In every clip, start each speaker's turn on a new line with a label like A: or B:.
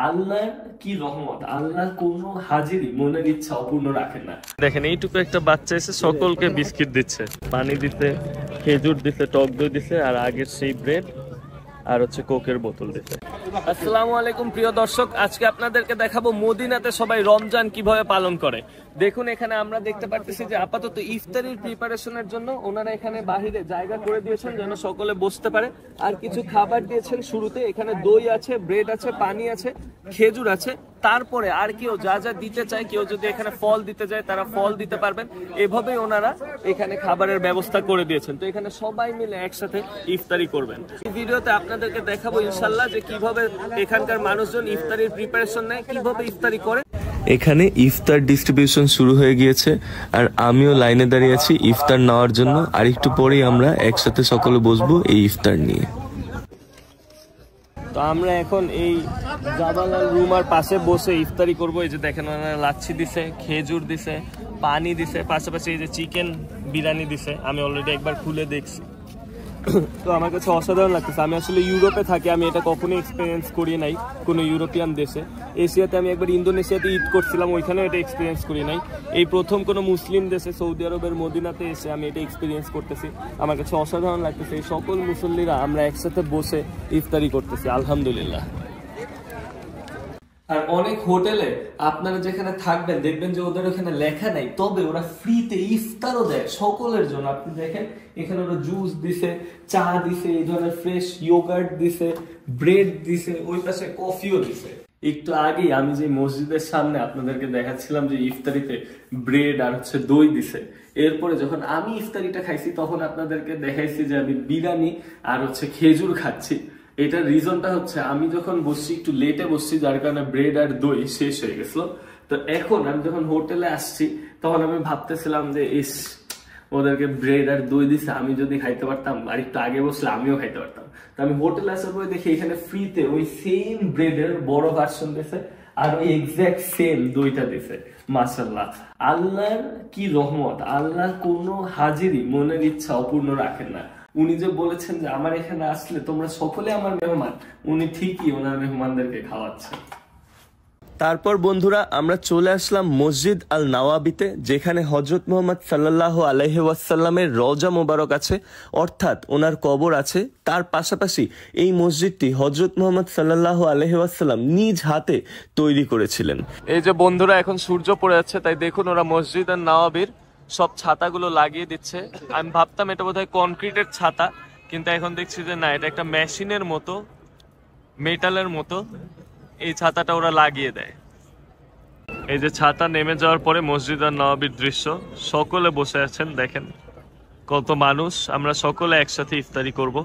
A: আল্লাহর কি রহমত, আল্লাহ কোনো হাজিরই মনের ইচ্ছা অপূর্ণ রাখেন না। দেখেন এইটুকু একটা বাচ্চা এসে সকলকে বিস্কিট দিচ্ছে, পানি দিচ্ছে, খেজুর দিচ্ছে, টক দই দিচ্ছে, আর আগের সেই ব্রেড আর হচ্ছে কোকের বোতল দিচ্ছে। আসসালামু আলাইকুম প্রিয় দর্শক, আজকে আপনাদেরকে দেখাবো মদিনাতে সবাই রমজান কিভাবে পালন করে। দেখুন এখানে আমরা দেখতে পাচ্ছি যে আপাতত ইফতারির প্রিপারেশনের জন্য ওনারা এখানে বাহিরে জায়গা করে দিয়েছেন যেন সকলে বসতে পারে, আর কিছু খাবার দিয়েছেন শুরুতে। এখানে দই আছে, ব্রেড আছে, পানি আছে, খেজুর আছে। তারপরে আর কেউ যা যা দিতে চায়, কেউ যদি এখানে ফল দিতে চায় তারা ফল দিতে পারবেন। এভাবেই ওনারা এখানে খাবারের ব্যবস্থা করে দিয়েছেন। তো এখানে সবাই মিলে একসাথে ইফতারি করবেন। এই ভিডিওতে আপনাদেরকে দেখাবো ইনশাল্লাহ যে কিভাবে এখানকার মানুষজন ইফতারির প্রিপারেশন নেয়, কিভাবে ইফতারি করে। এখানে ইফতার ডিস্ট্রিবিউশন শুরু হয়ে গিয়েছে, আর আমিও লাইনে দাঁড়িয়ে আছি ইফতার নেওয়ার জন্য। আর একটু পরেই আমরা একসাথে সকলে বসবো এই ইফতার নিয়ে। তো আমরা এখন এই জাবালাল রুমার পাশে বসে ইফতারি করবো। এই যে দেখেন ওনারা লাচ্ছি দিছে, খেজুর দিছে, পানি দিছে, পাশাপাশি এই যে চিকেন বিরিয়ানি দিছে। আমি অলরেডি একবার খুলে দেখছি, তো আমার কাছে অসাধারণ লাগতেছে। আমি আসলে ইউরোপে থাকি, আমি এটা কখনোই এক্সপিরিয়েন্স করি নাই কোনো ইউরোপিয়ান দেশে। এশিয়াতে আমি একবার ইন্দোনেশিয়াতে ঈদ করছিলাম, ওইখানেও এটা এক্সপিরিয়েন্স করি নাই। এই প্রথম কোনো মুসলিম দেশে সৌদি আরবের মদিনাতে এসে আমি এটা এক্সপিরিয়েন্স করতেছি। আমার কাছে অসাধারণ লাগতেছে। এই সকল মুসল্লিরা আমরা একসাথে বসে ইফতারি করতেছি, আলহামদুলিল্লাহ। আর অনেক হোটেলে আপনারা যেখানে থাকবেন দেখবেন যে ওদের ওখানে লেখা নাই, তবে ওরা ফ্রিতে ইফতারও দেয় সকলের জন্য। আপনি দেখেন এখানে ওরা জুস দিছে, চা দিছে, এই ধরনের ফ্রেশ ইয়োগার্ট দিছে, ব্রেড দিছে, ওই পাশে কফিও দিছে। একটু আগেই আমি যে মসজিদের সামনে আপনাদেরকে দেখাচ্ছিলাম যে ইফতারিতে ব্রেড আর হচ্ছে দই দিছে। এরপরে যখন আমি ইফতারিটা খাইছি তখন আপনাদেরকে দেখাইছি যে আমি বিরিয়ানি আর হচ্ছে খেজুর খাচ্ছি। এটার রিজনটা হচ্ছে আমি যখন বসছি একটু লেটে বসছি, যার কারণে ব্রেড আর দই শেষ হয়ে গেছিল। তো এখন আমি যখন হোটেলে আসছি তখন আমি ভাবতেছিলাম যে ওদেরকে ব্রেড আর দই দিছে, আমি যদি খাইতে পারতাম আর একটু আগে বসলে আমিও খাইতে পারতাম। তো আমি হোটেলে আসার পরে দেখি এখানে ফ্রিতে ওই সেম ব্রেডের বড় ভার্সন দিছে আর ওই এক্সাক্ট সেম দইটা দিছে। মাশাআল্লাহ, আল্লাহর কি রহমত, আল্লাহ কোনো হাজিরই মনের ইচ্ছা অপূর্ণ রাখেন না। উনি যে বলেছেন যে আমার এখানে আসলে তোমরা সকলে আমার মেহমান, উনি ঠিকই ওনার মেহমানদেরকে খাওয়াচ্ছেন। তারপর বন্ধুরা আমরা চলে আসলাম মসজিদ আল নওয়াবিতে, যেখানে হযরত মুহাম্মদ সাল্লাল্লাহু আলাইহি ওয়াসাল্লামের রওজা মোবারক আছে, অর্থাৎ ওনার কবর আছে। তার পাশাপাশি এই মসজিদটি হযরত মুহাম্মদ সাল্লাল্লাহু আলাইহি ওয়াসাল্লাম নিজ হাতে তৈরি করেছিলেন। এই যে বন্ধুরা এখন সূর্য পড়ে যাচ্ছে, তাই দেখুন ওরা মসজিদ আল নওয়াবির সব ছাতাগুলো লাগিয়ে দিচ্ছে। আমি ভাবতাম এটা বোধহয় কনক্রিটের ছাতা, কিন্তু এখন দেখছি যে না, এটা একটা মেশিনের মতো, মেটালের মতো এই ছাতাটা ওরা লাগিয়ে দেয়। এই যে ছাতা নেমে যাওয়ার পরে মসজিদ আর নওয়াবির দৃশ্য, সকলে বসে আছেন, দেখেন কত মানুষ। আমরা সকলে একসাথে ইফতারি করব।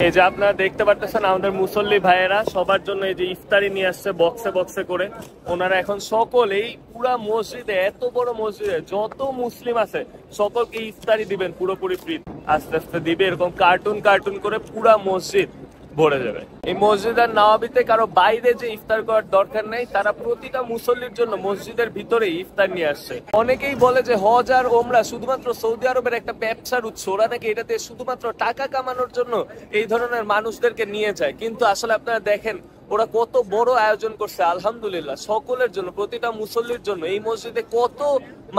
A: এই যে আপনারা দেখতে পাচ্ছেন আমাদের মুসল্লি ভাইয়েরা সবার জন্য এই যে ইফতারি নিয়ে আসছে বক্সে বক্সে করে। ওনারা এখন সকল এই পুরা মসজিদে, এত বড় মসজিদে যত মুসলিম আছে সকলকে ইফতারি দিবেন পুরোপুরি ফ্রি। আস্তে আস্তে দিবে, এরকম কার্টুন কার্টুন করে পুরা মসজিদ ভরে যাবে। এই মসজিদ আর নওয়াবিতে কারো বাইরে যে ইফতার করার দরকার নেই, তারা প্রতিটা মুসল্লির জন্য মসজিদের ভিতরে ইফতার নিয়ে আসছে। অনেকেই বলে যে হজ আর ওমরা শুধুমাত্র সৌদি আরবের একটা ব্যবসার উৎস, ওরা নাকি এটাতে শুধুমাত্র টাকা কামানোর জন্য এই ধরনের মানুষদেরকে নিয়ে যায়। কিন্তু আসলে আপনারা দেখেন ওরা কত বড় আয়োজন করছে, আলহামদুলিল্লাহ সকলের জন্য, প্রতিটা মুসল্লির জন্য। এই মসজিদে কত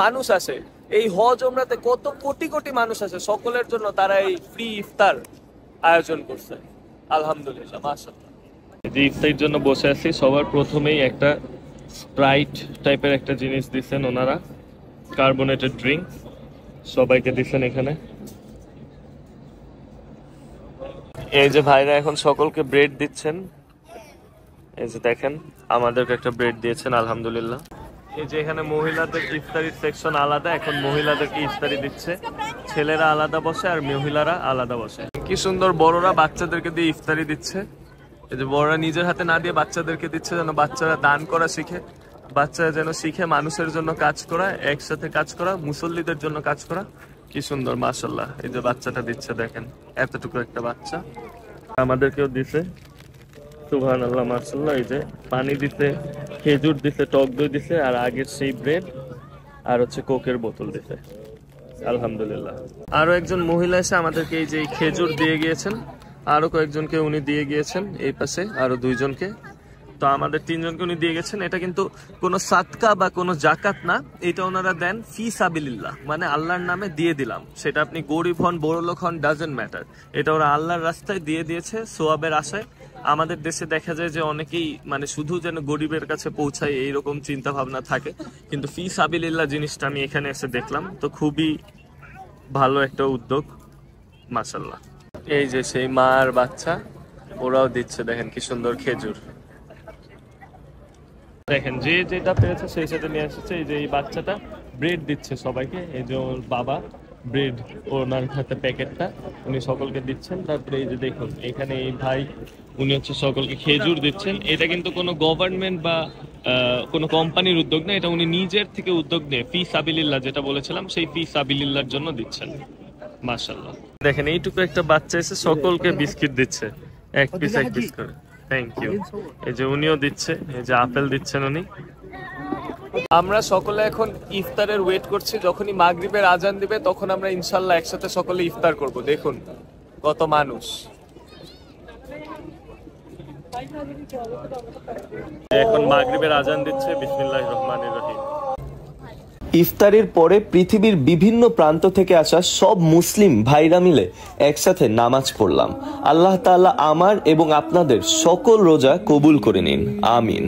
A: মানুষ আসে, এই হজ ওমরাতে কত কোটি কোটি মানুষ আসে, সকলের জন্য তারা এই ফ্রি ইফতার আয়োজন করছে, আলহামদুলিল্লাহ মাশাআল্লাহ। যে ইফতারির জন্য বসে আছি, সবার প্রথমেই একটা স্প্রাইট টাইপের একটা জিনিস দিচ্ছেন ওনারা, কার্বনেটেড ড্রিঙ্ক সবাইকে দিচ্ছেন এখানে। এই যে ভাইরা এখন সকলকে ব্রেড দিচ্ছেন, এই যে দেখেন আমাদেরকে একটা ব্রেড দিয়েছেন, আলহামদুলিল্লাহ। এই যে এখানে মহিলাদের ইফতারির সেকশন আলাদা, এখন মহিলাদেরকে ইফতারি দিচ্ছে। ছেলেরা আলাদা বসে আর মহিলারা আলাদা বসে। কি সুন্দর, বড়রা বাচ্চাদেরকে দিয়ে ইফতারি দিচ্ছে। এই যে বড়রা নিজের হাতে না দিয়ে বাচ্চাদেরকে দিচ্ছে, যেন বাচ্চারা দান করা শিখে, বাচ্চারা যেন শিখে মানুষের জন্য কাজ করা, একসাথে কাজ করা, মুসল্লিদের জন্য কাজ করা। কি সুন্দর মাশাআল্লাহ। এই যে বাচ্চাটা দিচ্ছে, দেখেন এতটুকু একটা বাচ্চা, আমাদেরকেও দিছে, সুবহানাল্লাহ মাশাআল্লাহ। এই যে পানি দিছে, খেজুর দিছে, টক দই দিছে, আর আগের সেই ব্রেড আর হচ্ছে কোকের বোতল দিছে, আলহামদুলিল্লাহ। আরো একজন মহিলা এসে আমাদেরকে এই যে খেজুর দিয়ে গিয়েছেন, আরো কয়েকজনকে উনি দিয়ে গিয়েছেন এই পাশে, আরো দুইজনকে। তো আমাদের 3 জনকে উনি দিয়ে গেছেন। এটা কিন্তু কোনো সাদকা বা কোনো জাকাত না, এটা ওনারা দেন ফি সাবিলিল্লাহ, মানে আল্লাহর নামে দিয়ে দিলাম। সেটা আপনি গরিব হন বড়লোক হন, ডাজন্ট ম্যাটার, এটা ওরা আল্লাহর রাস্তায় দিয়ে দিয়েছে সোয়াবের আশায়। আমাদের দেশে দেখা যায় যে অনেকেই মানে শুধু যেন গরিবের কাছে পৌঁছায় এইরকম চিন্তা ভাবনা থাকে, কিন্তু ফি সাবিলিল্লাহ জিনিসটা আমি এখানে এসে দেখলাম, তো খুবই ভালো একটা উদ্যোগ, মাশাআল্লাহ। এই যে সেই মা আর বাচ্চা, ওরাও দিচ্ছে, দেখেন কি সুন্দর খেজুর। দেখেন যে যেটা পেয়েছে সেই সাথে নিয়ে এসেছে। এই যে এই বাচ্চাটা ব্রেড দিচ্ছে সবাইকে, এই যে ওর বাবা ব্রেড, ওনার হাতে প্যাকেটটা উনি সকলকে দিচ্ছেন। তারপরে এই যে দেখুন এখানে এই ভাই, উনি হচ্ছে সকলকে খেজুর দিচ্ছেন। এটা কিন্তু কোনো গভর্নমেন্ট বা কোনো কোম্পানির উদ্যোগ না, এটা উনি নিজের থেকে উদ্যোগ নিয়ে ফি সাবিলিল্লাহ যেটা বলেছিলাম সেই ফি সাবিলিল্লাহর জন্য দিচ্ছেন, মাশাআল্লাহ। দেখেন এইটুকু একটা বাচ্চা এসে সকলকে বিস্কিট দিচ্ছে, এক পিস করে। Thank you. এই যে উনিও দিচ্ছে, এই যে আপেল দিচ্ছেন উনি। আমরা সকলে এখন ইফতারের ওয়েট করছি, যখনই মাগরিবের আজান দিবে তখন আমরা ইনশাল্লাহ একসাথে সকলে ইফতার করব। দেখুন কত মানুষ। এখন মাগরিবের আজান দিচ্ছে, বিসমিল্লাহির রহমানির রহিম। ইফতারের পরে পৃথিবীর বিভিন্ন প্রান্ত থেকে আসা সব মুসলিম ভাইরা মিলে একসাথে নামাজ পড়লাম। আল্লাহ তাআলা আমার এবং আপনাদের সকল রোজা কবুল করে নিন, আমিন।